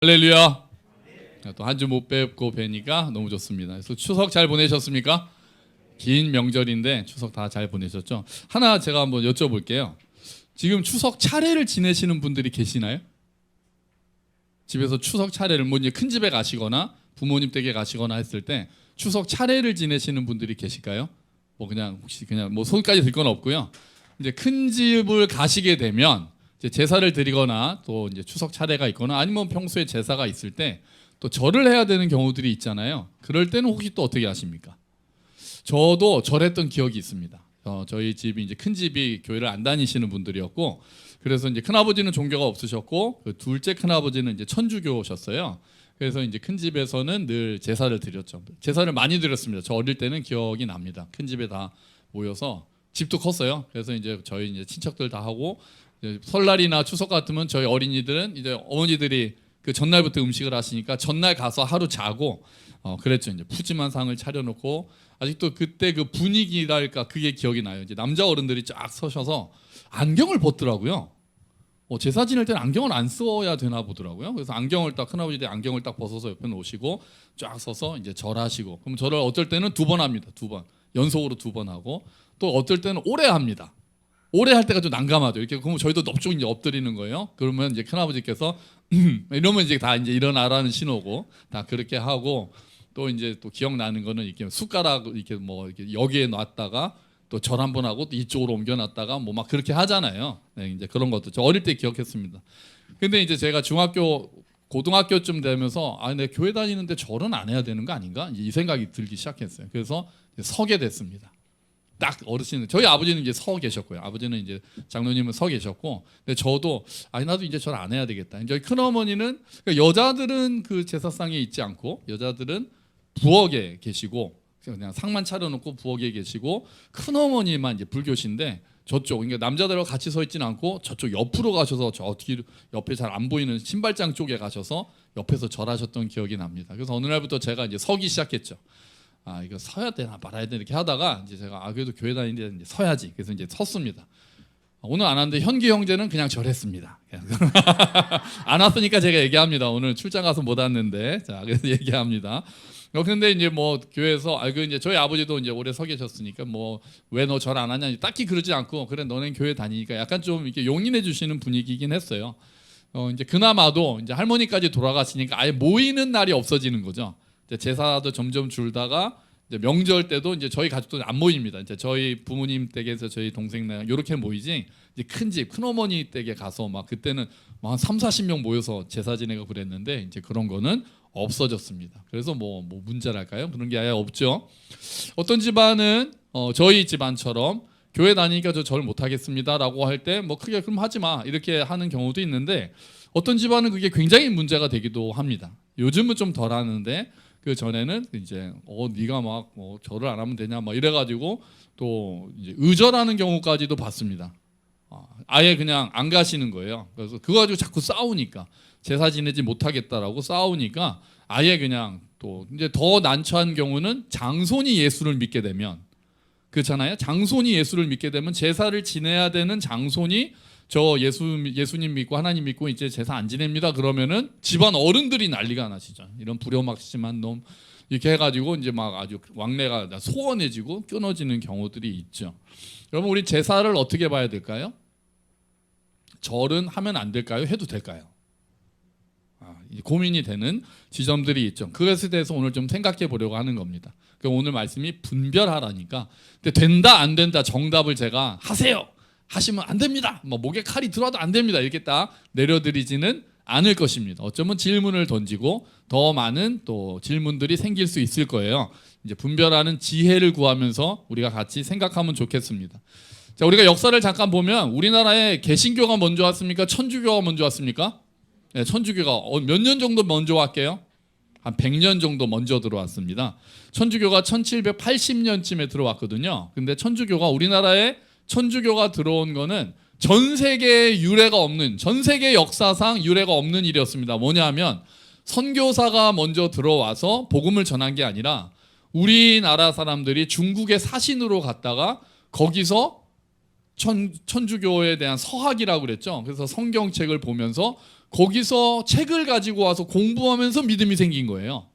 할렐루야. 또 한 주 못 뵙고 뵈니까 너무 좋습니다. 그래서 추석 잘 보내셨습니까? 긴 명절인데 추석 다 잘 보내셨죠? 하나 제가 한번 여쭤볼게요. 지금 추석 차례를 지내시는 분들이 계시나요? 집에서 추석 차례를 뭐 이제 큰 집에 가시거나 부모님 댁에 가시거나 했을 때 추석 차례를 지내시는 분들이 계실까요? 뭐 그냥 혹시 그냥 뭐 손까지 들 건 없고요. 이제 큰 집을 가시게 되면 이제 제사를 드리거나 또 이제 추석 차례가 있거나 아니면 평소에 제사가 있을 때 또 절을 해야 되는 경우들이 있잖아요. 그럴 때는 혹시 또 어떻게 하십니까? 저도 절했던 기억이 있습니다. 저희 집이 이제 큰 집이 교회를 안 다니시는 분들이었고, 그래서 이제 큰 아버지는 종교가 없으셨고, 그 둘째 큰 아버지는 이제 천주교셨어요. 그래서 이제 큰 집에서는 늘 제사를 드렸죠. 제사를 많이 드렸습니다. 저 어릴 때는 기억이 납니다. 큰 집에 다 모여서 집도 컸어요. 그래서 이제 저희 이제 친척들 다 하고 이제 설날이나 추석 같으면 저희 어린이들은 이제 어머니들이 그 전날부터 음식을 하시니까 전날 가서 하루 자고 그랬죠. 이제 푸짐한 상을 차려놓고 아직도 그때 그 분위기랄까 그게 기억이 나요. 이제 남자 어른들이 쫙 서셔서 안경을 벗더라고요. 제사 지낼 때는 안경을 안 써야 되나 보더라고요. 그래서 안경을 딱 큰아버지 안경을 딱 벗어서 옆에 놓으시고 쫙 서서 이제 절하시고, 그럼 절을 어떨 때는 2번 합니다. 2번 연속으로 2번 하고, 또 어떨 때는 오래 합니다. 오래 할 때가 좀 난감하죠. 이렇게 그러면 저희도 넙죽 이제 엎드리는 거예요. 그러면 이제 큰아버지께서 이러면 이제 다 이제 일어나라는 신호고, 다 그렇게 하고, 또 이제 또 기억나는 거는 이렇게 숟가락 이렇게 뭐 이렇게 여기에 놨다가 또 절 한번 하고 또 이쪽으로 옮겨놨다가 뭐 막 그렇게 하잖아요. 네, 이제 그런 것도 저 어릴 때 기억했습니다. 근데 이제 제가 중학교 고등학교쯤 되면서 내 교회 다니는데 절은 안 해야 되는 거 아닌가 이 생각이 들기 시작했어요. 그래서 서게 됐습니다. 딱 어르신, 저희 아버지는 이제 서 계셨고요. 아버지는 이제 장로님은 서 계셨고, 근데 저도 나도 이제 절 안 해야 되겠다. 저희 큰 어머니는 그러니까 여자들은 그 제사상에 있지 않고 여자들은 부엌에 계시고 그냥 상만 차려놓고 부엌에 계시고, 큰 어머니만 이제 불교신데 저쪽 그러니까 남자들하고 같이 서 있지는 않고 저쪽 옆으로 가셔서 저 뒤로 옆에 잘 안 보이는 신발장 쪽에 가셔서 옆에서 절하셨던 기억이 납니다. 그래서 어느 날부터 제가 이제 서기 시작했죠. 이거 서야 되나 말아야 되나 이렇게 하다가 이제 제가 그래도 교회 다니는데 이제 서야지. 그래서 이제 섰습니다. 오늘 안 왔는데 현기 형제는 그냥 절했습니다. 안 왔으니까 제가 얘기합니다. 오늘 출장 가서 못 왔는데, 자 그래서 얘기합니다. 근데 이제 뭐 교회에서 그 이제 저희 아버지도 이제 오래 서 계셨으니까 뭐 왜 너 절 안 하냐 딱히 그러지 않고, 그래 너는 교회 다니니까 약간 좀 이렇게 용인해 주시는 분위기긴 했어요. 이제 그나마도 이제 할머니까지 돌아가시니까 아예 모이는 날이 없어지는 거죠. 제사도 점점 줄다가 이제 명절 때도 이제 저희 가족도 안 모입니다. 이제 저희 부모님 댁에서 저희 동생네 이렇게 모이지, 이제 큰 집 큰 어머니 댁에 가서 막 그때는 한 30-40명 모여서 제사 지내고 그랬는데 이제 그런 거는 없어졌습니다. 그래서 뭐 문제랄까요? 그런 게 아예 없죠. 어떤 집안은 저희 집안처럼 교회 다니니까 저 절 못하겠습니다라고 할 때 뭐 크게 그럼 하지 마 이렇게 하는 경우도 있는데, 어떤 집안은 그게 굉장히 문제가 되기도 합니다. 요즘은 좀 덜 하는데 그 전에는 이제 네가 막 절을 안 하면 되냐 막 이래가지고 또 이제 의절하는 경우까지도 봤습니다. 아예 그냥 안 가시는 거예요. 그래서 그거 가지고 자꾸 싸우니까, 제사 지내지 못하겠다라고 싸우니까 아예 그냥, 또 이제 더 난처한 경우는 장손이 예수를 믿게 되면, 그렇잖아요. 장손이 예수를 믿게 되면 제사를 지내야 되는 장손이 저 예수님 믿고 하나님 믿고 이제 제사 안 지냅니다. 그러면은 집안 어른들이 난리가 나시죠. 이런 불효막심한 놈 이렇게 해가지고 이제 막 아주 왕래가 소원해지고 끊어지는 경우들이 있죠. 여러분, 우리 제사를 어떻게 봐야 될까요? 절은 하면 안 될까요? 해도 될까요? 고민이 되는 지점들이 있죠. 그것에 대해서 오늘 좀 생각해 보려고 하는 겁니다. 오늘 말씀이 분별하라니까. 근데 된다 안 된다 정답을 제가 하세요, 하시면 안 됩니다, 뭐 목에 칼이 들어와도 안 됩니다 이렇게 딱 내려드리지는 않을 것입니다. 어쩌면 질문을 던지고 더 많은 또 질문들이 생길 수 있을 거예요. 이제 분별하는 지혜를 구하면서 우리가 같이 생각하면 좋겠습니다. 자, 우리가 역사를 잠깐 보면 우리나라에 개신교가 먼저 왔습니까? 천주교가 먼저 왔습니까? 네, 천주교가 몇 년 정도 먼저 왔게요? 한 100년 정도 먼저 들어왔습니다. 천주교가 1780년쯤에 들어왔거든요. 근데 우리나라에 천주교가 들어온 거는 전 세계에 유례가 없는, 전 세계 역사상 유례가 없는 일이었습니다. 뭐냐면 선교사가 먼저 들어와서 복음을 전한 게 아니라 우리나라 사람들이 중국의 사신으로 갔다가 거기서 천주교에 대한 서학이라고 그랬죠. 그래서 성경책을 보면서 거기서 책을 가지고 와서 공부하면서 믿음이 생긴 거예요.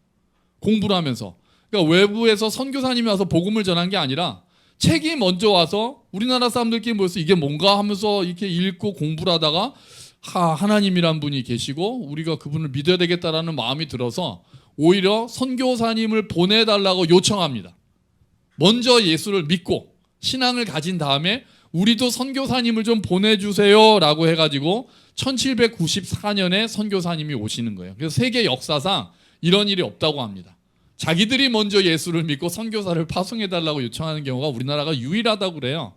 공부를 하면서. 그러니까 외부에서 선교사님이 와서 복음을 전한 게 아니라 책이 먼저 와서 우리나라 사람들끼리 모여서 이게 뭔가 하면서 이렇게 읽고 공부를 하다가 하나님이란 분이 계시고 우리가 그분을 믿어야 되겠다라는 마음이 들어서 오히려 선교사님을 보내달라고 요청합니다. 먼저 예수를 믿고 신앙을 가진 다음에 우리도 선교사님을 좀 보내주세요 라고 해가지고 1794년에 선교사님이 오시는 거예요. 그래서 세계 역사상 이런 일이 없다고 합니다. 자기들이 먼저 예수를 믿고 선교사를 파송해달라고 요청하는 경우가 우리나라가 유일하다고 그래요.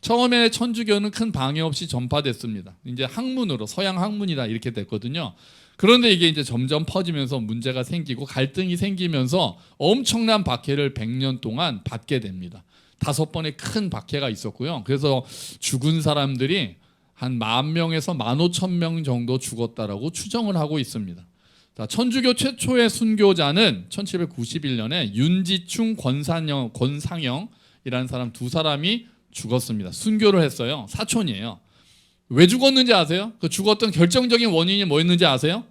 처음에 천주교는 큰 방해 없이 전파됐습니다. 이제 학문으로 서양 학문이다 이렇게 됐거든요. 그런데 이게 이제 점점 퍼지면서 문제가 생기고 갈등이 생기면서 엄청난 박해를 100년 동안 받게 됩니다. 5번의 큰 박해가 있었고요. 그래서 죽은 사람들이 한 10,000명에서 15,000명 정도 죽었다라고 추정을 하고 있습니다. 자, 천주교 최초의 순교자는 1791년에 윤지충 권상영이라는 사람 2사람이 죽었습니다. 순교를 했어요. 사촌이에요. 왜 죽었는지 아세요? 그 죽었던 결정적인 원인이 뭐였는지 아세요?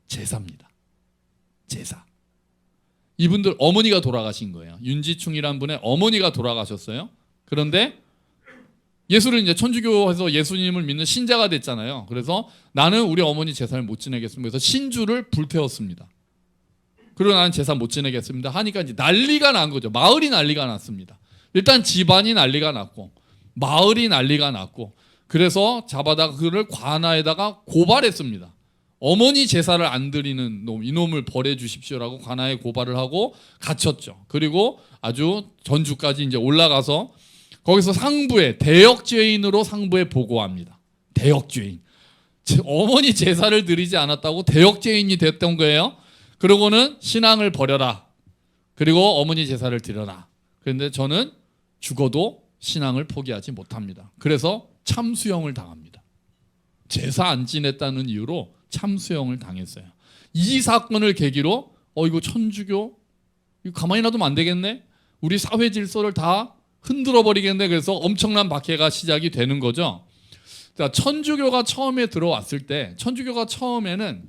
제사입니다. 제사. 이분들 어머니가 돌아가신 거예요. 윤지충이라는 분의 어머니가 돌아가셨어요. 그런데 예수를 이제 천주교에서 예수님을 믿는 신자가 됐잖아요. 그래서 나는 우리 어머니 제사를 못 지내겠습니다. 그래서 신주를 불태웠습니다. 그리고 나는 제사 못 지내겠습니다 하니까 이제 난리가 난 거죠. 마을이 난리가 났습니다. 일단 집안이 난리가 났고 마을이 난리가 났고 그래서 잡아다가 그를 관아에다가 고발했습니다. 어머니 제사를 안 드리는 놈, 이놈을 벌해 주십시오라고 관아에 고발을 하고 갇혔죠. 그리고 아주 전주까지 이제 올라가서 거기서 상부에 대역죄인으로 상부에 보고합니다. 대역죄인. 어머니 제사를 드리지 않았다고 대역죄인이 됐던 거예요. 그러고는 신앙을 버려라. 그리고 어머니 제사를 드려라. 그런데 저는 죽어도 신앙을 포기하지 못합니다. 그래서 참수형을 당합니다. 제사 안 지냈다는 이유로 참수형을 당했어요. 이 사건을 계기로 이거 천주교 이거 가만히 놔두면 안 되겠네. 우리 사회 질서를 다 흔들어 버리겠네. 그래서 엄청난 박해가 시작이 되는 거죠. 자, 천주교가 처음에 들어왔을 때 천주교가 처음에는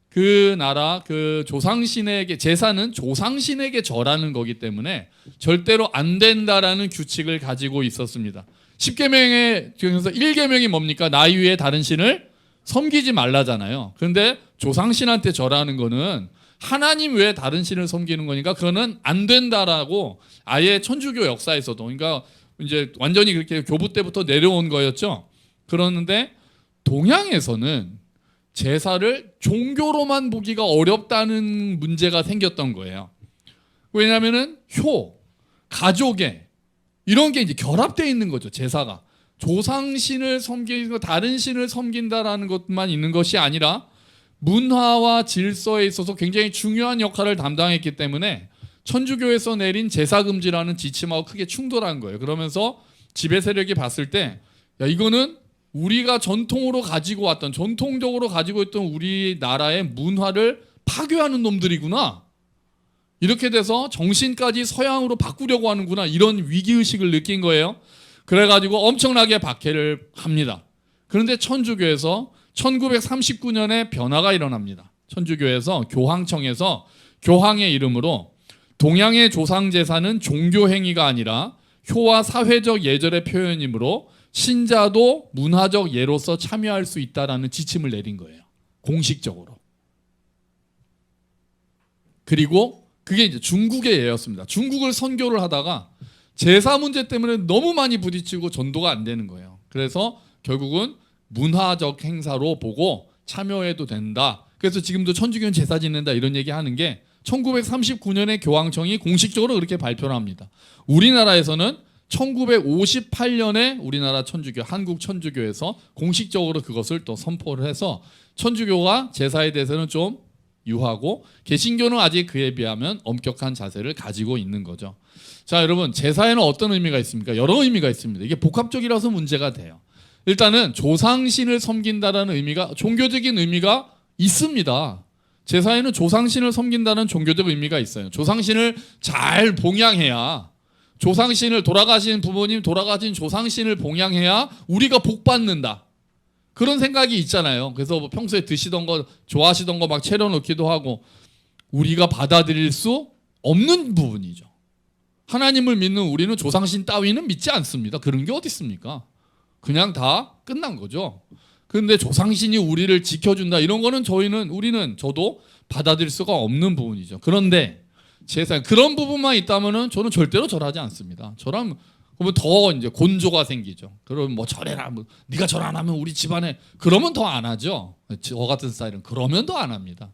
그 나라 그 조상신에게 제사는 조상신에게 절하는 거기 때문에 절대로 안 된다라는 규칙을 가지고 있었습니다. 10계명에 중에서 1계명이 뭡니까? 나 이외에 다른 신을 섬기지 말라잖아요. 그런데 조상신한테 절하는 거는 하나님 외에 다른 신을 섬기는 거니까 그거는 안 된다라고 아예 천주교 역사에서도 그러니까 이제 완전히 그렇게 교부 때부터 내려온 거였죠. 그러는데 동양에서는 제사를 종교로만 보기가 어렵다는 문제가 생겼던 거예요. 왜냐하면은 가족에 이런 게 이제 결합되어 있는 거죠. 제사가 조상신을 섬기고 다른 신을 섬긴다라는 것만 있는 것이 아니라 문화와 질서에 있어서 굉장히 중요한 역할을 담당했기 때문에 천주교에서 내린 제사금지라는 지침하고 크게 충돌한 거예요. 그러면서 지배 세력이 봤을 때 야, 이거는 우리가 전통적으로 가지고 있던 우리나라의 문화를 파괴하는 놈들이구나. 이렇게 돼서 정신까지 서양으로 바꾸려고 하는구나. 이런 위기의식을 느낀 거예요. 그래가지고 엄청나게 박해를 합니다. 그런데 천주교에서 1939년에 변화가 일어납니다. 천주교에서 교황청에서 교황의 이름으로 동양의 조상제사는 종교행위가 아니라 효와 사회적 예절의 표현이므로 신자도 문화적 예로서 참여할 수 있다라는 지침을 내린 거예요. 공식적으로. 그리고 그게 이제 중국의 예였습니다. 중국을 선교를 하다가 제사 문제 때문에 너무 많이 부딪히고 전도가 안 되는 거예요. 그래서 결국은 문화적 행사로 보고 참여해도 된다. 그래서 지금도 천주교는 제사 지낸다 이런 얘기 하는 게 1939년에 교황청이 공식적으로 그렇게 발표를 합니다. 우리나라에서는 1958년에 우리나라 천주교, 한국 천주교에서 공식적으로 그것을 또 선포를 해서 천주교가 제사에 대해서는 좀 유하고 개신교는 아직 그에 비하면 엄격한 자세를 가지고 있는 거죠. 자, 여러분, 제사에는 어떤 의미가 있습니까? 여러 의미가 있습니다. 이게 복합적이라서 문제가 돼요. 일단은 조상신을 섬긴다라는 의미가 종교적인 의미가 있습니다. 제사에는 조상신을 섬긴다는 종교적 의미가 있어요. 조상신을 잘 봉양해야 돌아가신 부모님 돌아가신 조상신을 봉양해야 우리가 복 받는다. 그런 생각이 있잖아요. 그래서 뭐 평소에 드시던 거 좋아하시던 거 막 차려놓기도 하고 우리가 받아들일 수 없는 부분이죠. 하나님을 믿는 우리는 조상신 따위는 믿지 않습니다. 그런 게 어디 있습니까? 그냥 다 끝난 거죠. 그런데 조상신이 우리를 지켜준다 이런 거는 저도 받아들일 수가 없는 부분이죠. 그런데 제사 그런 부분만 있다면은 저는 절대로 절하지 않습니다. 저라면 그러면 더 이제 곤조가 생기죠. 그러면 뭐 절해라, 뭐 네가 절 안 하면 우리 집안에 그러면 더 안 하죠. 저 같은 스타일은 그러면 더 안 합니다.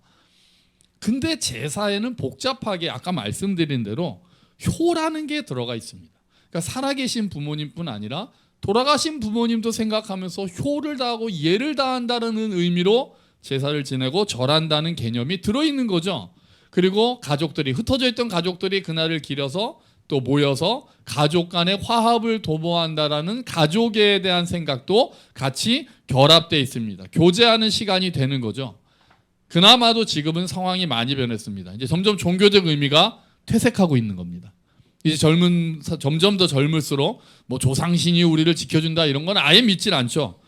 근데 제사에는 복잡하게 아까 말씀드린 대로 효라는 게 들어가 있습니다. 그러니까 살아계신 부모님뿐 아니라 돌아가신 부모님도 생각하면서 효를 다하고 예를 다한다는 의미로 제사를 지내고 절한다는 개념이 들어있는 거죠. 그리고 가족들이 흩어져 있던 가족들이 그날을 기려서 또 모여서 가족 간의 화합을 도모한다라는 가족에 대한 생각도 같이 결합되어 있습니다. 교제하는 시간이 되는 거죠. 그나마도 지금은 상황이 많이 변했습니다. 이제 점점 종교적 의미가 퇴색하고 있는 겁니다. 이제 점점 더 젊을수록 뭐 조상신이 우리를 지켜준다 이런 건 아예 믿질 않죠.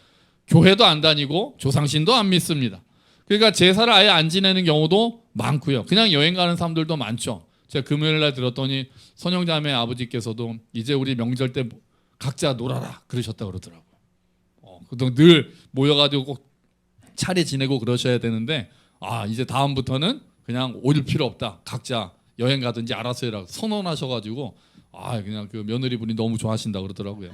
교회도 안 다니고 조상신도 안 믿습니다. 그러니까 제사를 아예 안 지내는 경우도 많고요. 그냥 여행 가는 사람들도 많죠. 제가 금요일 날 들었더니 선영자매 아버지께서도 이제 우리 명절 때 각자 놀아라 그러셨다고 그러더라고요. 그동안 늘 모여가지고 꼭 차례 지내고 그러셔야 되는데 이제 다음부터는 그냥 올 필요 없다. 각자 여행 가든지 알아서 해라 선언하셔가지고 그냥 그 며느리분이 너무 좋아하신다 그러더라고요.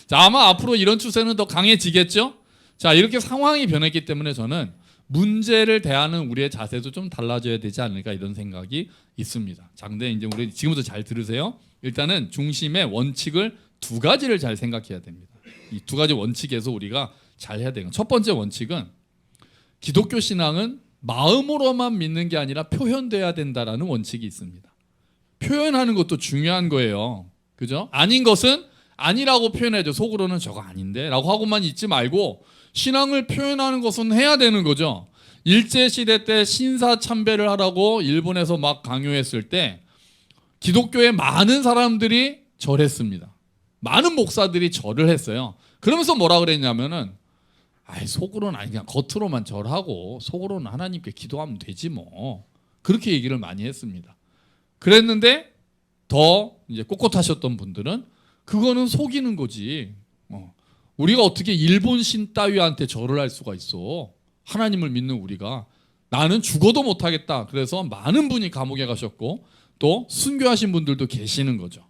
자, 아마 앞으로 이런 추세는 더 강해지겠죠. 자, 이렇게 상황이 변했기 때문에 저는 문제를 대하는 우리의 자세도 좀 달라져야 되지 않을까 이런 생각이 있습니다. 자, 근데 이제 우리 지금부터 잘 들으세요. 일단은 중심의 원칙을 두 가지를 잘 생각해야 됩니다. 이 두 가지 원칙에서 우리가 잘 해야 되는 첫 번째 원칙은 기독교 신앙은 마음으로만 믿는 게 아니라 표현돼야 된다라는 원칙이 있습니다. 표현하는 것도 중요한 거예요. 그죠? 아닌 것은 아니라고 표현해야죠. 속으로는 저거 아닌데 라고 하고만 있지 말고 신앙을 표현하는 것은 해야 되는 거죠. 일제시대 때 신사참배를 하라고 일본에서 막 강요했을 때 기독교의 많은 사람들이 절했습니다. 많은 목사들이 절을 했어요. 그러면서 뭐라 그랬냐면은 속으로는 아니 그냥 겉으로만 절하고 속으로는 하나님께 기도하면 되지 뭐 그렇게 얘기를 많이 했습니다. 그랬는데 더 이제 꼿꼿하셨던 분들은 그거는 속이는 거지. 우리가 어떻게 일본 신 따위한테 절을 할 수가 있어? 하나님을 믿는 우리가 나는 죽어도 못하겠다. 그래서 많은 분이 감옥에 가셨고 또 순교하신 분들도 계시는 거죠.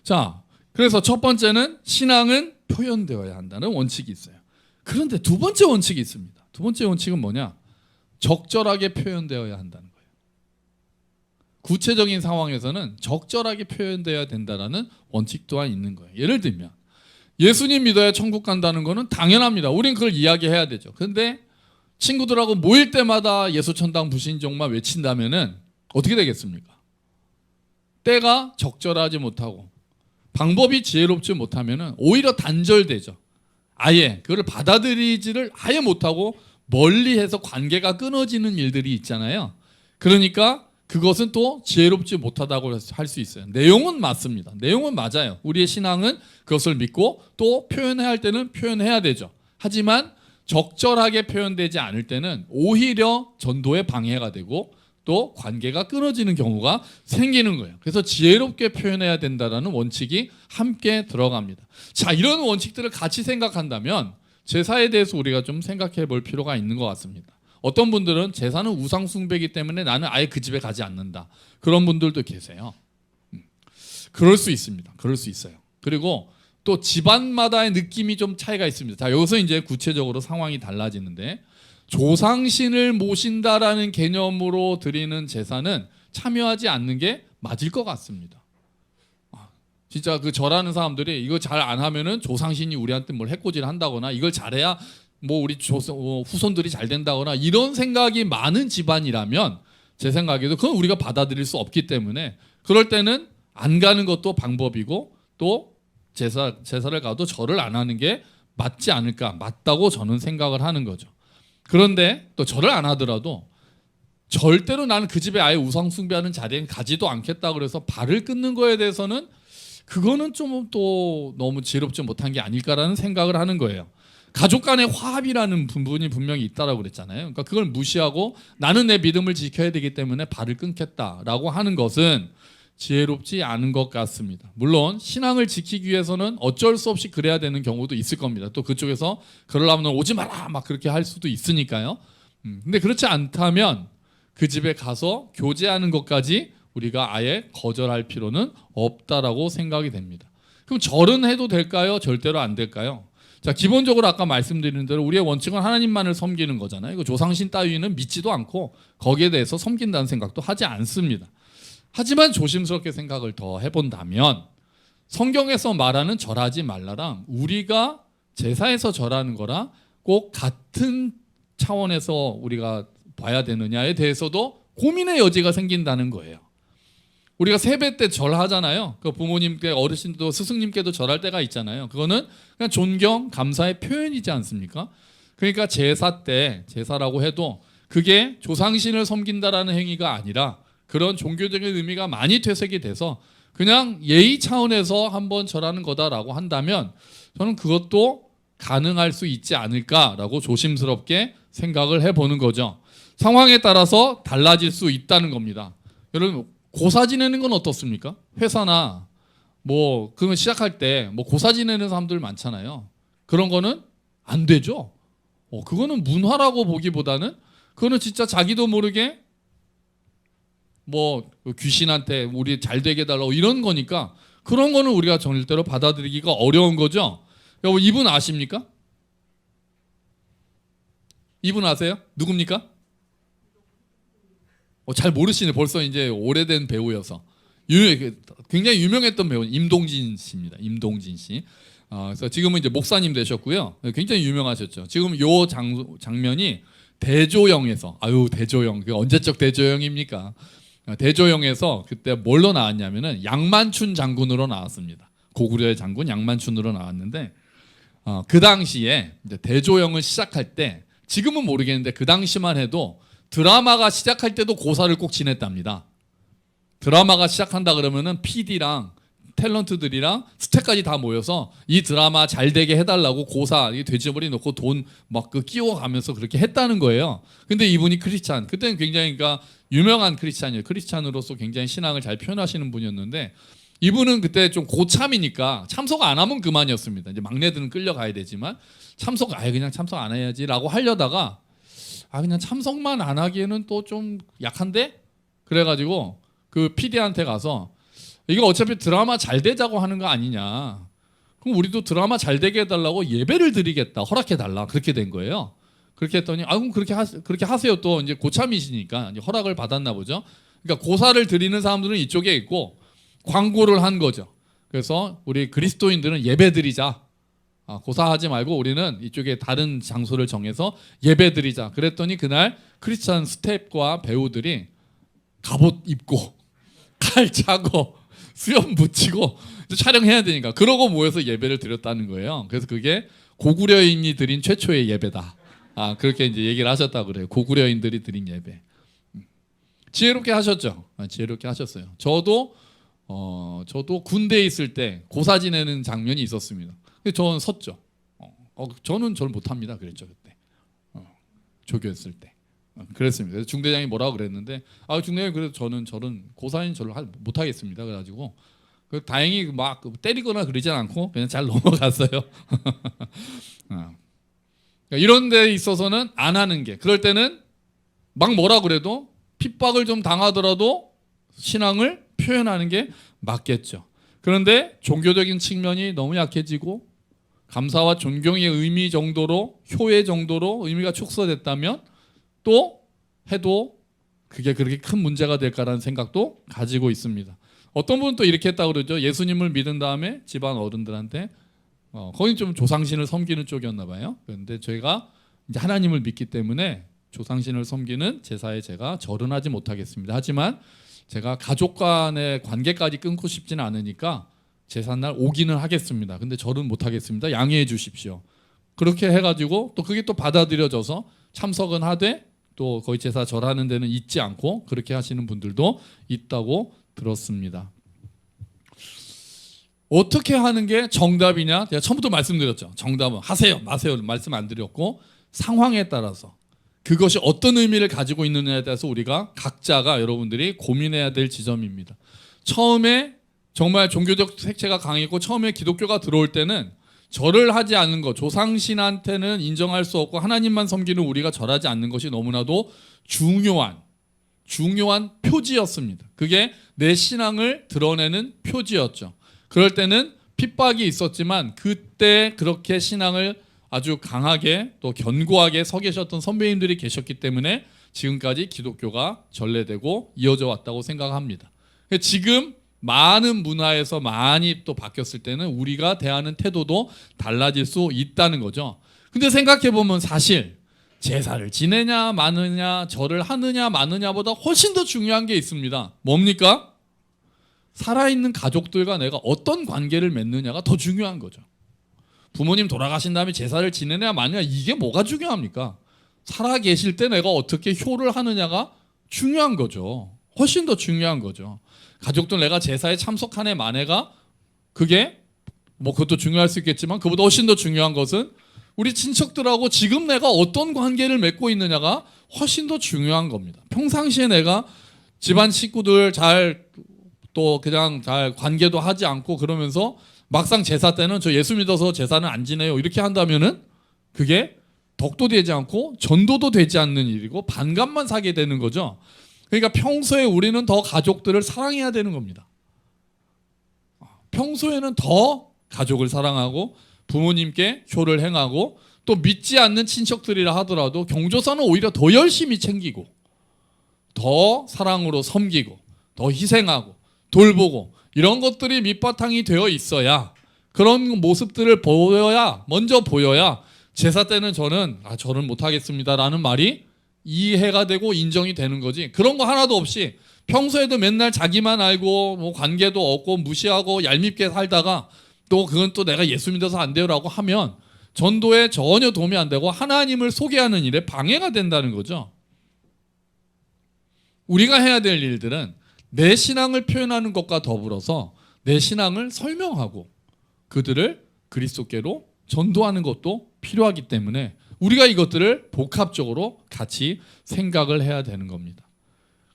자, 그래서 첫 번째는 신앙은 표현되어야 한다는 원칙이 있어요. 그런데 두 번째 원칙이 있습니다. 두 번째 원칙은 뭐냐? 적절하게 표현되어야 한다는 거예요. 구체적인 상황에서는 적절하게 표현되어야 된다는 원칙 또한 있는 거예요. 예를 들면 예수님 믿어야 천국 간다는 거는 당연합니다. 우린 그걸 이야기해야 되죠. 그런데 친구들하고 모일 때마다 예수천당 불신종만 외친다면은 어떻게 되겠습니까? 때가 적절하지 못하고 방법이 지혜롭지 못하면은 오히려 단절되죠. 아예 그걸 받아들이지를 아예 못하고 멀리해서 관계가 끊어지는 일들이 있잖아요. 그러니까 그것은 또 지혜롭지 못하다고 할 수 있어요. 내용은 맞습니다. 내용은 맞아요. 우리의 신앙은 그것을 믿고 또 표현해야 할 때는 표현해야 되죠. 하지만 적절하게 표현되지 않을 때는 오히려 전도에 방해가 되고 또 관계가 끊어지는 경우가 생기는 거예요. 그래서 지혜롭게 표현해야 된다는 원칙이 함께 들어갑니다. 자, 이런 원칙들을 같이 생각한다면 제사에 대해서 우리가 좀 생각해 볼 필요가 있는 것 같습니다. 어떤 분들은 제사는 우상 숭배이기 때문에 나는 아예 그 집에 가지 않는다. 그런 분들도 계세요. 그럴 수 있습니다. 그럴 수 있어요. 그리고 또 집안마다의 느낌이 좀 차이가 있습니다. 자, 여기서 이제 구체적으로 상황이 달라지는데 조상신을 모신다라는 개념으로 드리는 제사는 참여하지 않는 게 맞을 것 같습니다. 진짜 그 절하는 사람들이 이거 잘 안 하면은 조상신이 우리한테 뭘 해코지를 한다거나 이걸 잘해야 뭐 우리 후손들이 잘 된다거나 이런 생각이 많은 집안이라면 제 생각에도 그건 우리가 받아들일 수 없기 때문에 그럴 때는 안 가는 것도 방법이고 또 제사를 가도 절을 안 하는 게 맞지 않을까, 맞다고 저는 생각을 하는 거죠. 그런데 또 절을 안 하더라도 절대로 나는 그 집에 아예 우상 숭배하는 자리에 가지도 않겠다 그래서 발을 끊는 거에 대해서는 그거는 좀 또 너무 지혜롭지 못한 게 아닐까라는 생각을 하는 거예요. 가족 간의 화합이라는 부분이 분명히 있다라고 그랬잖아요. 그러니까 그걸 무시하고 나는 내 믿음을 지켜야 되기 때문에 발을 끊겠다라고 하는 것은 지혜롭지 않은 것 같습니다. 물론 신앙을 지키기 위해서는 어쩔 수 없이 그래야 되는 경우도 있을 겁니다. 또 그쪽에서 그러려면 오지 마라 막 그렇게 할 수도 있으니까요. 근데 그렇지 않다면 그 집에 가서 교제하는 것까지 우리가 아예 거절할 필요는 없다라고 생각이 됩니다. 그럼 절은 해도 될까요? 절대로 안 될까요? 자, 기본적으로 아까 말씀드린 대로 우리의 원칙은 하나님만을 섬기는 거잖아요. 이거 조상신 따위는 믿지도 않고 거기에 대해서 섬긴다는 생각도 하지 않습니다. 하지만 조심스럽게 생각을 더 해본다면 성경에서 말하는 절하지 말라랑 우리가 제사에서 절하는 거랑 꼭 같은 차원에서 우리가 봐야 되느냐에 대해서도 고민의 여지가 생긴다는 거예요. 우리가 세배 때 절하잖아요. 그 부모님께 어르신도 스승님께도 절할 때가 있잖아요. 그거는 그냥 존경, 감사의 표현이지 않습니까? 그러니까 제사 때 제사라고 해도 그게 조상신을 섬긴다라는 행위가 아니라 그런 종교적인 의미가 많이 퇴색이 돼서 그냥 예의 차원에서 한번 절하는 거다라고 한다면 저는 그것도 가능할 수 있지 않을까라고 조심스럽게 생각을 해보는 거죠. 상황에 따라서 달라질 수 있다는 겁니다. 여러분 고사 지내는 건 어떻습니까? 회사나 뭐 그런 시작할 때 뭐 고사 지내는 사람들 많잖아요. 그런 거는 안 되죠. 그거는 문화라고 보기보다는 그거는 진짜 자기도 모르게 뭐 귀신한테 우리 잘 되게 해달라고 이런 거니까 그런 거는 우리가 절대로 받아들이기가 어려운 거죠. 여러분 이분 아십니까? 이분 아세요? 누굽니까? 잘 모르시네. 벌써 이제 오래된 배우여서 굉장히 유명했던 배우 임동진 씨입니다. 임동진 씨. 그래서 지금은 이제 목사님 되셨고요. 굉장히 유명하셨죠. 지금 요 장면이 대조영에서 대조영 그 언제적 대조영입니까? 대조영에서 그때 뭘로 나왔냐면은 양만춘 장군으로 나왔습니다. 고구려의 장군 양만춘으로 나왔는데 그 당시에 이제 대조영을 시작할 때 지금은 모르겠는데 그 당시만 해도 드라마가 시작할 때도 고사를 꼭 지냈답니다. 드라마가 시작한다 그러면은 PD랑 탤런트들이랑 스태프까지 다 모여서 이 드라마 잘 되게 해달라고 고사 돼지머리 넣고 돈 막 그 끼워가면서 그렇게 했다는 거예요. 근데 이분이 크리스찬, 그때는 굉장히 그러니까 유명한 크리스찬이에요. 크리스찬으로서 굉장히 신앙을 잘 표현하시는 분이었는데 이분은 그때 좀 고참이니까 참석 안 하면 그만이었습니다. 이제 막내들은 끌려가야 되지만 그냥 참석 안 해야지라고 하려다가 그냥 참석만 안 하기에는 또 좀 약한데? 그래가지고 그 PD한테 가서 이거 어차피 드라마 잘 되자고 하는 거 아니냐. 그럼 우리도 드라마 잘 되게 해달라고 예배를 드리겠다. 허락해달라. 그렇게 된 거예요. 그렇게 했더니 그럼 그렇게 하세요. 또 이제 고참이시니까 이제 허락을 받았나 보죠. 그러니까 고사를 드리는 사람들은 이쪽에 있고 광고를 한 거죠. 그래서 우리 그리스도인들은 예배 드리자. 고사하지 말고 우리는 이쪽에 다른 장소를 정해서 예배 드리자. 그랬더니 그날 크리스찬 스텝과 배우들이 갑옷 입고 칼 차고 수염 붙이고 촬영해야 되니까 그러고 모여서 예배를 드렸다는 거예요. 그래서 그게 고구려인이 드린 최초의 예배다. 그렇게 이제 얘기를 하셨다고 그래요. 고구려인들이 드린 예배. 지혜롭게 하셨죠. 지혜롭게 하셨어요. 저도 군대에 있을 때 고사 지내는 장면이 있었습니다. 저는 섰죠. 저는 절 못합니다. 그랬죠 그때. 조교했을 때. 그랬습니다. 그래서 중대장이 뭐라고 그랬는데 중대장이 그래도 저는 고사인 절로 못하겠습니다. 그래가지고 다행히 막 때리거나 그러진 않고 그냥 잘 넘어갔어요. 이런 데 있어서는 안 하는 게 그럴 때는 막 뭐라 그래도 핍박을 좀 당하더라도 신앙을 표현하는 게 맞겠죠. 그런데 종교적인 측면이 너무 약해지고 감사와 존경의 의미 정도로 효의 정도로 의미가 축소됐다면 또 해도 그게 그렇게 큰 문제가 될까라는 생각도 가지고 있습니다. 어떤 분은 또 이렇게 했다고 그러죠. 예수님을 믿은 다음에 집안 어른들한테 거긴 좀 조상신을 섬기는 쪽이었나 봐요. 그런데 저희가 이제 하나님을 믿기 때문에 조상신을 섬기는 제사에 제가 절은 하지 못하겠습니다. 하지만 제가 가족 간의 관계까지 끊고 싶지는 않으니까 제삿날 오기는 하겠습니다. 근데 절은 못하겠습니다. 양해해 주십시오. 그렇게 해가지고 또 그게 또 받아들여져서 참석은 하되 또 거의 제사 절하는 데는 있지 않고 그렇게 하시는 분들도 있다고 들었습니다. 어떻게 하는 게 정답이냐? 제가 처음부터 말씀드렸죠. 정답은 하세요, 마세요 말씀 안 드렸고 상황에 따라서 그것이 어떤 의미를 가지고 있느냐에 따라서 우리가 각자가 여러분들이 고민해야 될 지점입니다. 처음에 정말 종교적 색채가 강했고 처음에 기독교가 들어올 때는 절을 하지 않는 것, 조상신한테는 인정할 수 없고 하나님만 섬기는 우리가 절하지 않는 것이 너무나도 중요한 표지였습니다. 그게 내 신앙을 드러내는 표지였죠. 그럴 때는 핍박이 있었지만 그때 그렇게 신앙을 아주 강하게 또 견고하게 서 계셨던 선배님들이 계셨기 때문에 지금까지 기독교가 전래되고 이어져 왔다고 생각합니다. 지금 많은 문화에서 많이 또 바뀌었을 때는 우리가 대하는 태도도 달라질 수 있다는 거죠. 근데 생각해 보면 사실 제사를 지내냐 마느냐 절을 하느냐 마느냐보다 훨씬 더 중요한 게 있습니다. 뭡니까? 살아있는 가족들과 내가 어떤 관계를 맺느냐가 더 중요한 거죠. 부모님 돌아가신 다음에 제사를 지내냐 마느냐 이게 뭐가 중요합니까? 살아 계실 때 내가 어떻게 효를 하느냐가 중요한 거죠. 훨씬 더 중요한 거죠. 가족들 내가 제사에 참석하네 마네가 그게 뭐 그것도 중요할 수 있겠지만 그보다 훨씬 더 중요한 것은 우리 친척들하고 지금 내가 어떤 관계를 맺고 있느냐가 훨씬 더 중요한 겁니다. 평상시에 내가 집안 식구들 잘 또 그냥 잘 관계도 하지 않고 그러면서 막상 제사 때는 저 예수 믿어서 제사는 안 지내요 이렇게 한다면은 그게 덕도 되지 않고 전도도 되지 않는 일이고 반감만 사게 되는 거죠. 그러니까 평소에 우리는 더 가족들을 사랑해야 되는 겁니다. 평소에는 더 가족을 사랑하고 부모님께 효를 행하고 또 믿지 않는 친척들이라 하더라도 경조사는 오히려 더 열심히 챙기고 더 사랑으로 섬기고 더 희생하고 돌보고 이런 것들이 밑바탕이 되어 있어야 그런 모습들을 먼저 보여야 제사 때는 저는 못하겠습니다라는 말이 이해가 되고 인정이 되는 거지. 그런 거 하나도 없이 평소에도 맨날 자기만 알고 뭐 관계도 없고 무시하고 얄밉게 살다가 또 그건 또 내가 예수 믿어서 안 돼요라고 하면 전도에 전혀 도움이 안 되고 하나님을 소개하는 일에 방해가 된다는 거죠. 우리가 해야 될 일들은 내 신앙을 표현하는 것과 더불어서 내 신앙을 설명하고 그들을 그리스도께로 전도하는 것도 필요하기 때문에 우리가 이것들을 복합적으로 같이 생각을 해야 되는 겁니다.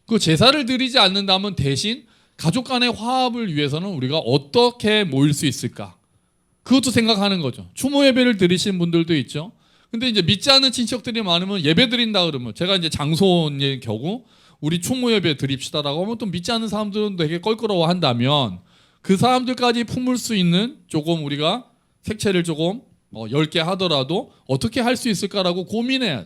그 제사를 드리지 않는다면 대신 가족 간의 화합을 위해서는 우리가 어떻게 모일 수 있을까? 그것도 생각하는 거죠. 추모 예배를 드리신 분들도 있죠. 근데 이제 믿지 않는 친척들이 많으면 예배 드린다 그러면 제가 이제 장소의 경우 우리 추모 예배 드립시다라고 하면 또 믿지 않는 사람들은 되게 껄끄러워한다면 그 사람들까지 품을 수 있는 조금 우리가 색채를 조금 얇게 하더라도 어떻게 할 수 있을까라고 고민해야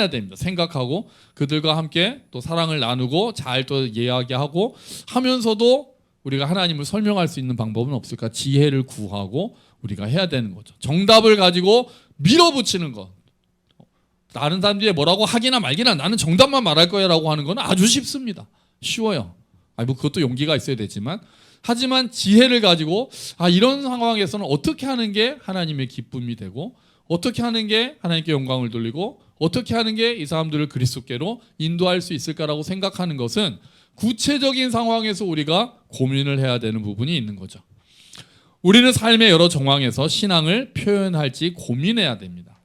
됩니다. 생각하고 그들과 함께 또 사랑을 나누고 잘 또 이야기하고 하면서도 우리가 하나님을 설명할 수 있는 방법은 없을까? 지혜를 구하고 우리가 해야 되는 거죠. 정답을 가지고 밀어붙이는 것. 다른 사람들이 뭐라고 하기나 말기나 나는 정답만 말할 거야 라고 하는 건 아주 쉽습니다. 쉬워요. 뭐 그것도 용기가 있어야 되지만 하지만 지혜를 가지고 이런 상황에서는 어떻게 하는 게 하나님의 기쁨이 되고 어떻게 하는 게 하나님께 영광을 돌리고 어떻게 하는 게 이 사람들을 그리스도께로 인도할 수 있을까라고 생각하는 것은 구체적인 상황에서 우리가 고민을 해야 되는 부분이 있는 거죠. 우리는 삶의 여러 정황에서 신앙을 표현할지 고민해야 됩니다.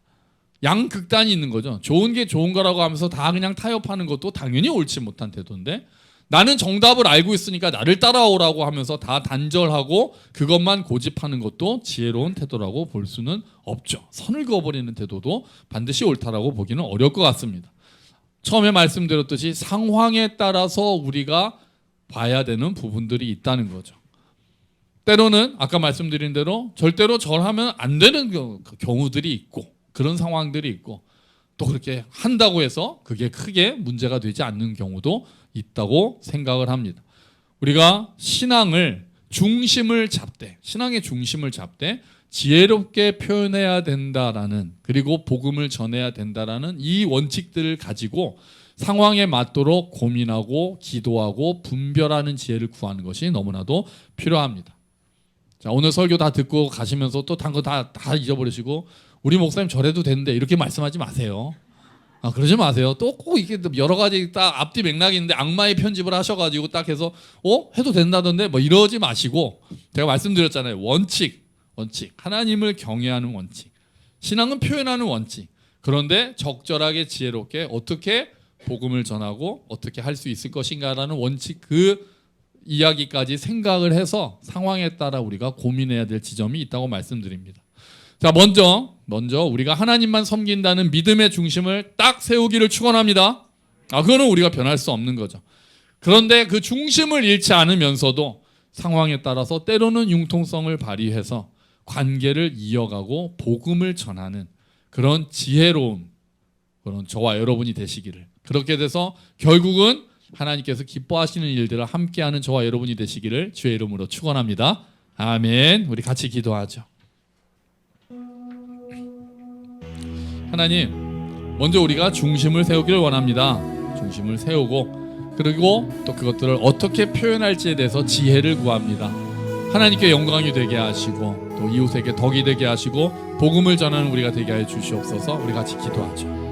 양극단이 있는 거죠. 좋은 게 좋은 거라고 하면서 다 그냥 타협하는 것도 당연히 옳지 못한 태도인데 나는 정답을 알고 있으니까 나를 따라오라고 하면서 다 단절하고 그것만 고집하는 것도 지혜로운 태도라고 볼 수는 없죠. 선을 그어버리는 태도도 반드시 옳다라고 보기는 어려울 것 같습니다. 처음에 말씀드렸듯이 상황에 따라서 우리가 봐야 되는 부분들이 있다는 거죠. 때로는 아까 말씀드린 대로 절대로 절하면 안 되는 경우들이 있고 그런 상황들이 있고 또 그렇게 한다고 해서 그게 크게 문제가 되지 않는 경우도 있다고 생각을 합니다. 우리가 신앙의 중심을 잡되 지혜롭게 표현해야 된다라는 그리고 복음을 전해야 된다라는 이 원칙들을 가지고 상황에 맞도록 고민하고 기도하고 분별하는 지혜를 구하는 것이 너무나도 필요합니다. 자, 오늘 설교 다 듣고 가시면서 또 단 거 다 잊어버리시고 우리 목사님 저래도 되는데 이렇게 말씀하지 마세요. 그러지 마세요. 또 꼭 이게 여러 가지 딱 앞뒤 맥락이 있는데 악마의 편집을 하셔가지고 딱 해서 해도 된다던데 뭐 이러지 마시고, 제가 말씀드렸잖아요. 원칙 하나님을 경외하는 원칙, 신앙은 표현하는 원칙. 그런데 적절하게 지혜롭게 어떻게 복음을 전하고 어떻게 할 수 있을 것인가라는 원칙, 그 이야기까지 생각을 해서 상황에 따라 우리가 고민해야 될 지점이 있다고 말씀드립니다. 자, 먼저 우리가 하나님만 섬긴다는 믿음의 중심을 딱 세우기를 축원합니다. 그거는 우리가 변할 수 없는 거죠. 그런데 그 중심을 잃지 않으면서도 상황에 따라서 때로는 융통성을 발휘해서 관계를 이어가고 복음을 전하는 그런 지혜로운 그런 저와 여러분이 되시기를, 그렇게 돼서 결국은 하나님께서 기뻐하시는 일들을 함께하는 저와 여러분이 되시기를 주의 이름으로 축원합니다. 아멘. 우리 같이 기도하죠. 하나님, 먼저 우리가 중심을 세우기를 원합니다. 중심을 세우고, 그리고 또 그것들을 어떻게 표현할지에 대해서 지혜를 구합니다. 하나님께 영광이 되게 하시고 또 이웃에게 덕이 되게 하시고 복음을 전하는 우리가 되게 하여 주시옵소서. 우리 같이 기도하죠.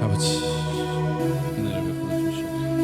아버지, 은혜를 베풀어 주시옵소서.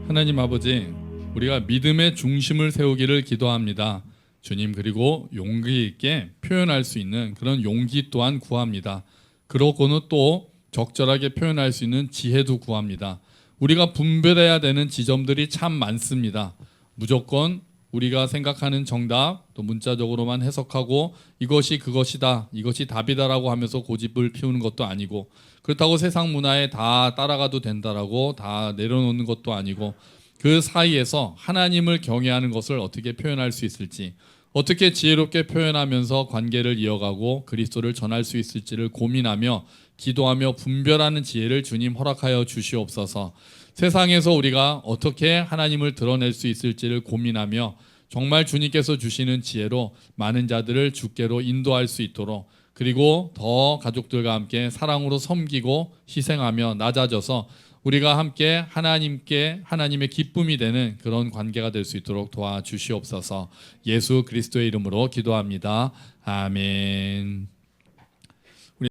하나님 아버지, 우리가 믿음의 중심을 세우기를 기도합니다. 주님, 그리고 용기 있게 표현할 수 있는 그런 용기 또한 구합니다. 그러고는 또 적절하게 표현할 수 있는 지혜도 구합니다. 우리가 분별해야 되는 지점들이 참 많습니다. 무조건 우리가 생각하는 정답, 또 문자적으로만 해석하고 이것이 그것이다, 이것이 답이다라고 하면서 고집을 피우는 것도 아니고, 그렇다고 세상 문화에 다 따라가도 된다라고 다 내려놓는 것도 아니고, 그 사이에서 하나님을 경외하는 것을 어떻게 표현할 수 있을지, 어떻게 지혜롭게 표현하면서 관계를 이어가고 그리스도를 전할 수 있을지를 고민하며 기도하며 분별하는 지혜를 주님 허락하여 주시옵소서. 세상에서 우리가 어떻게 하나님을 드러낼 수 있을지를 고민하며 정말 주님께서 주시는 지혜로 많은 자들을 주께로 인도할 수 있도록, 그리고 더 가족들과 함께 사랑으로 섬기고 희생하며 낮아져서 우리가 함께 하나님의 기쁨이 되는 그런 관계가 될 수 있도록 도와주시옵소서. 예수 그리스도의 이름으로 기도합니다. 아멘.